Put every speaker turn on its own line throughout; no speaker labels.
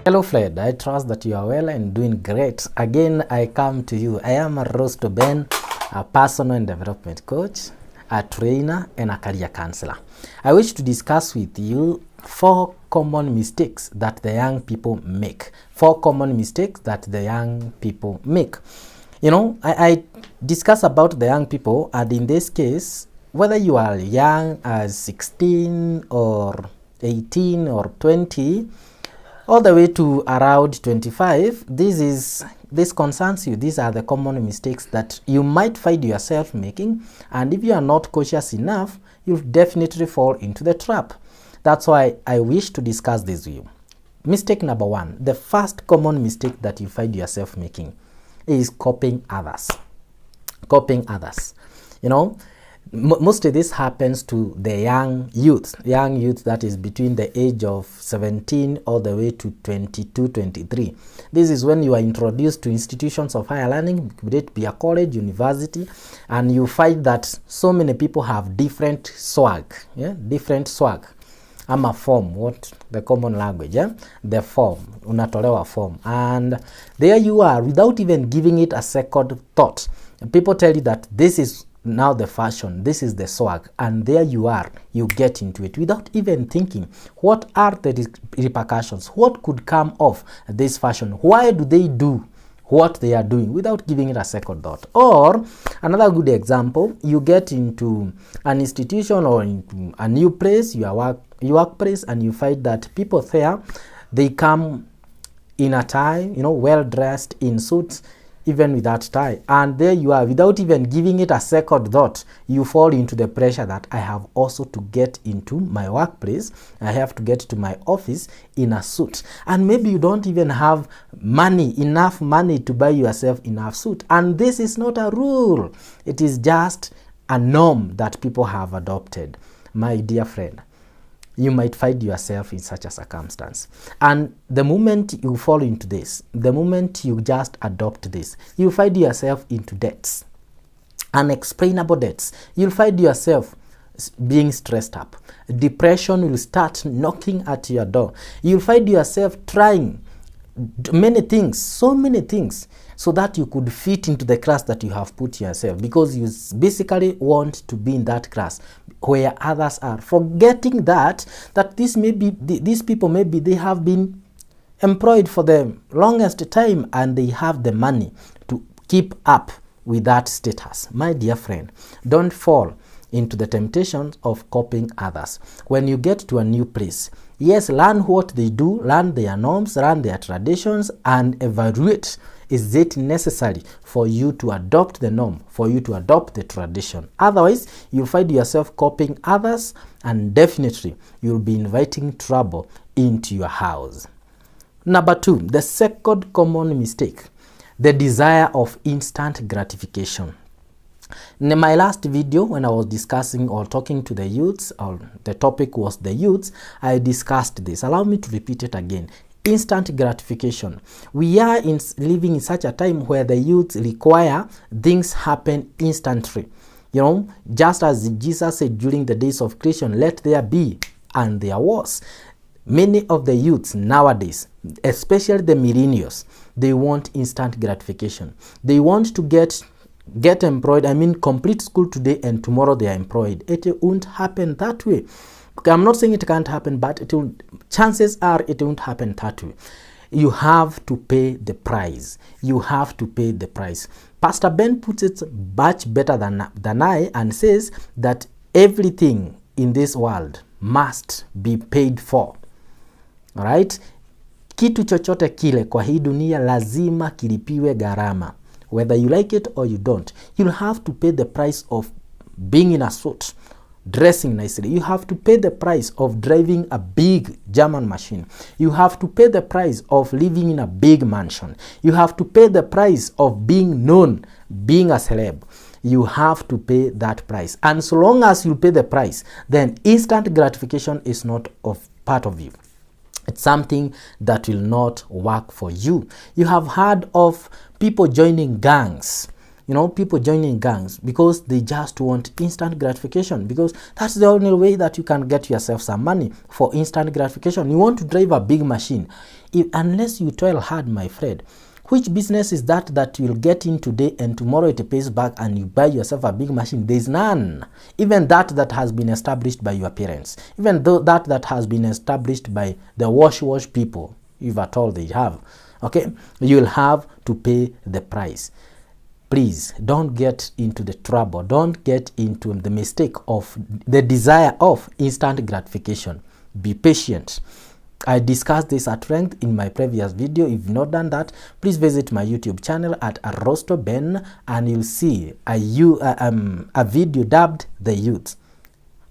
Hello Fred, I trust that you are well and doing great. Again, I come to you. I am Rosto Ben, a personal and development coach, a trainer, and a career counselor. I wish to discuss with you 4 common mistakes that the young people make. 4 common mistakes that the young people make. You know, I discuss about the young people, and in this case, whether you are young as 16 or 18 or 20, all the way to around 25, this concerns you. These are the common mistakes that you might find yourself making, and if you are not cautious enough, you'll definitely fall into the trap. That's why I wish to discuss this with you. Mistake number 1, the first common mistake that you find yourself making is copying others. Copying others. You know, mostly this happens to the young youth that is between the age of 17 all the way to 22, 23. This is when you are introduced to institutions of higher learning, be it be a college, university, and you find that so many people have different swag, different swag. I'm a form, what the common language, the form, unatolewa form, and there you are without even giving it a second thought. People tell you that this is now the fashion, this is the swag, and there you are, you get into it without even thinking what are the repercussions, what could come of this fashion, why do they do what they are doing, without giving it a second thought. Or another good example, you get into an institution or into a new place, your workplace, and you find that people there, they come in a tie, well dressed in suits, even without tie, and there you are, without even giving it a second thought, you fall into the pressure that I have also to get into my workplace, I have to get to my office in a suit, and maybe you don't even have enough money to buy yourself enough suit. And this is not a rule, it is just a norm that people have adopted. My dear friend, you might find yourself in such a circumstance, and the moment you fall into this, the moment you just adopt this, you find yourself into debts, unexplainable debts. You'll find yourself being stressed up. Depression will start knocking at your door. You'll find yourself trying many things, so many things, so that you could fit into the class that you have put yourself, because you basically want to be in that class where others are, forgetting that these people maybe they have been employed for the longest time and they have the money to keep up with that status. My dear friend, don't fall into the temptations of copying others. When you get to a new place, yes, learn what they do, learn their norms, learn their traditions, and evaluate, is it necessary for you to adopt the norm, for you to adopt the tradition? Otherwise, you'll find yourself copying others, and definitely you'll be inviting trouble into your house. Number 2, the second common mistake, the desire of instant gratification. In my last video, when I was discussing or talking to the youths, or the topic was the youths, I discussed this. Allow me to repeat it again. Instant gratification. We are living in such a time where the youths require things happen instantly. Just as Jesus said during the days of creation, let there be, and there was. Many of the youths nowadays, especially the millennials, they want instant gratification. They want to get employed. Complete school today and tomorrow they are employed. It won't happen that way. Okay, I'm not saying it can't happen, but chances are it won't happen that way. You have to pay the price. You have to pay the price. Pastor Ben puts it much better than I, and says that everything in this world must be paid for. All right? Kitu chochote kile kwa hii dunia lazima kilipiwe gharama. Whether you like it or you don't, you'll have to pay the price of being in a suit, dressing nicely. You have to pay the price of driving a big German machine. You have to pay the price of living in a big mansion. You have to pay the price of being known, being a celeb. You have to pay that price. And so long as you pay the price, then instant gratification is not part of you. It's something that will not work for you. You have heard of people joining gangs people joining gangs because they just want instant gratification, because that's the only way that you can get yourself some money for instant gratification. You want to drive a big machine. Unless you toil hard, my friend, which business is that you'll get in today and tomorrow it pays back and you buy yourself a big machine? There's none. Even that has been established by your parents, even though that has been established by the wash people, if at all they have. Okay, you'll have to pay the price. Please don't get into the trouble. Don't get into the mistake of the desire of instant gratification. Be patient. I discussed this at length in my previous video. If you've not done that, please visit my YouTube channel at Rosto Ben, and you'll see a video dubbed The Youth.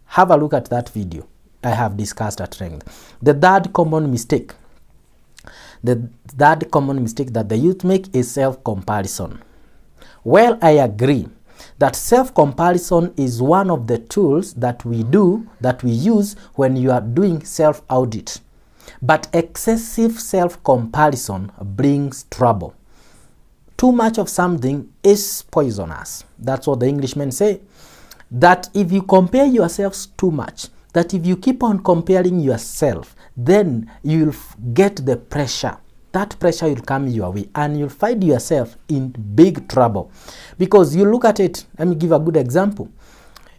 Have a look at that video. I have discussed at length. The third common mistake that the youth make is self-comparison. Well, I agree that self-comparison is one of the tools that we use when you are doing self-audit. But excessive self-comparison brings trouble. Too much of something is poisonous. That's what the Englishmen say. That if you compare yourselves too much, that if you keep on comparing yourself, then you'll get the pressure. That pressure will come your way and you'll find yourself in big trouble. Because you look at it, let me give a good example.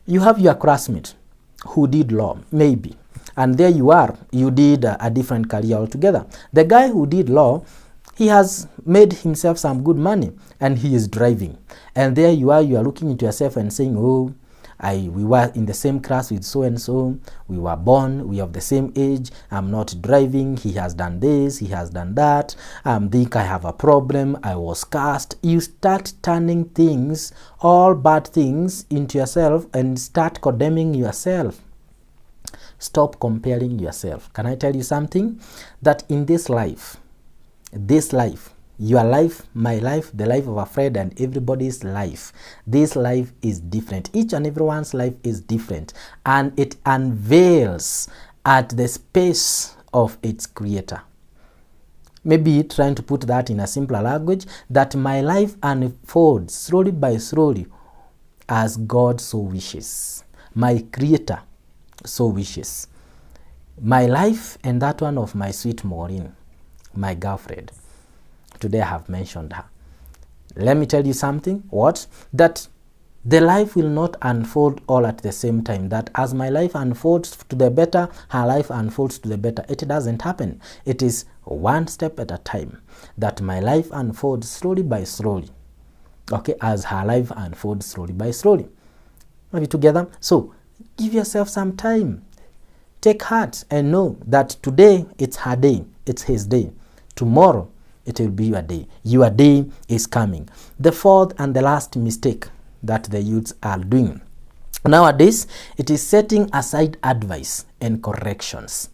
You have your classmate who did law, maybe. And there you are, you did a different career altogether. The guy who did law, he has made himself some good money and he is driving. And there you are looking into yourself and saying, oh, we were in the same class with so-and-so, we were born, we have the same age, I'm not driving, he has done this, he has done that, I think I have a problem, I was cast. You start turning things, all bad things, into yourself and start condemning yourself. Stop comparing yourself. Can I tell you something? That in this life, your life, my life, the life of a friend, and everybody's life, this life is different. Each and everyone's life is different, and it unveils at the space of its creator. Maybe trying to put that in a simpler language, that my life unfolds slowly by slowly as God so wishes. My creator so wishes. My life and that one of my sweet Maureen, my girlfriend. Today I have mentioned her. Let me tell you something. What? That the life will not unfold all at the same time. That as my life unfolds to the better, her life unfolds to the better. It doesn't happen. It is one step at a time. That my life unfolds slowly by slowly. Okay, as her life unfolds slowly by slowly. Are we together? So, give yourself some time. Take heart and know that today it's her day. It's his day. Tomorrow it will be your day. Your day is coming. The fourth and the last mistake that the youths are doing nowadays, it is setting aside advice and corrections.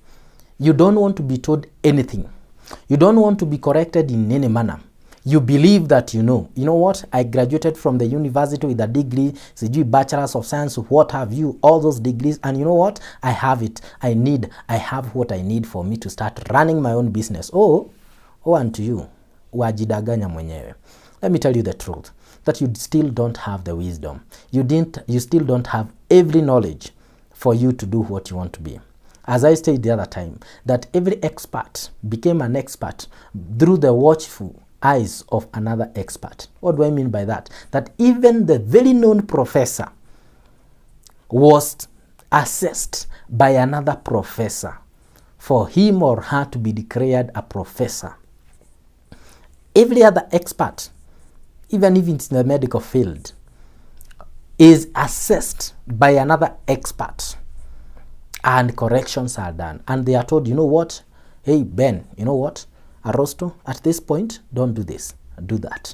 You don't want to be told anything. You don't want to be corrected in any manner. You believe that you know. You know what? I graduated from the university with a degree, bachelor's of science, what have you, all those degrees, and you know what? I have it. I have what I need for me to start running my own business. Oh, unto you, wajidaganya mwenyewe. Let me tell you the truth, that you still don't have the wisdom. You still don't have every knowledge for you to do what you want to be. As I said the other time, that every expert became an expert through the watchful eyes of another expert. What do I mean by that? That even the very known professor was assessed by another professor for him or her to be declared a professor. Every other expert, even if it's in the medical field, is assessed by another expert, and corrections are done. And they are told, you know what? Hey, Ben, you know what? Arosto, at this point, don't do this, do that.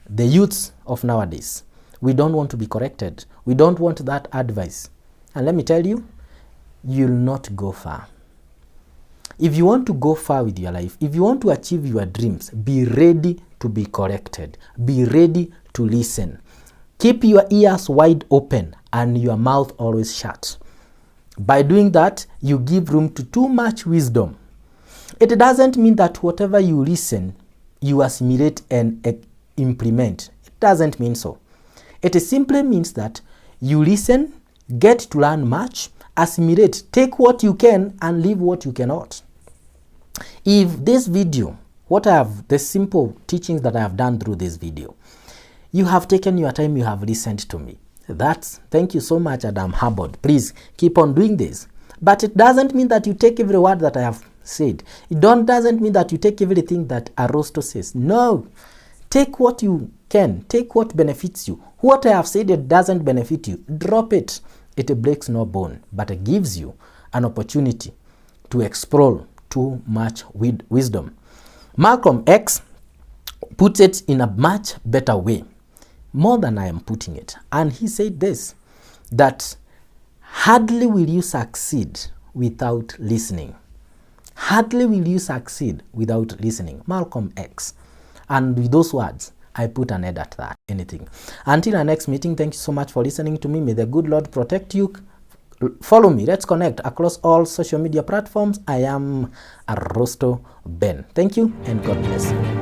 The youths of nowadays, we don't want to be corrected. We don't want that advice. And let me tell you, you'll not go far. If you want to go far with your life, if you want to achieve your dreams, be ready to be corrected. Be ready to listen. Keep your ears wide open and your mouth always shut. By doing that, you give room to too much wisdom. It doesn't mean that whatever you listen, you assimilate and implement. It doesn't mean so. It simply means that you listen, get to learn much, assimilate, take what you can and leave what you cannot. If this video, the simple teachings that I have done through this video, you have taken your time, you have listened to me. Thank you so much, Adam Hubbard. Please keep on doing this. But it doesn't mean that you take every word that I have said. It doesn't mean that you take everything that Arosto says. No. Take what you can. Take what benefits you. What I have said it doesn't benefit you, drop it. It breaks no bone, but it gives you an opportunity to explore too much wisdom. Malcolm X puts it in a much better way, more than I am putting it. And he said this, that hardly will you succeed without listening. Hardly will you succeed without listening. Malcolm X. And with those words, I put an end at that. Anything. Until our next meeting, thank you so much for listening to me. May the good Lord protect you. Follow me. Let's connect across all social media platforms. I am Arosto Ben. Thank you and God bless you.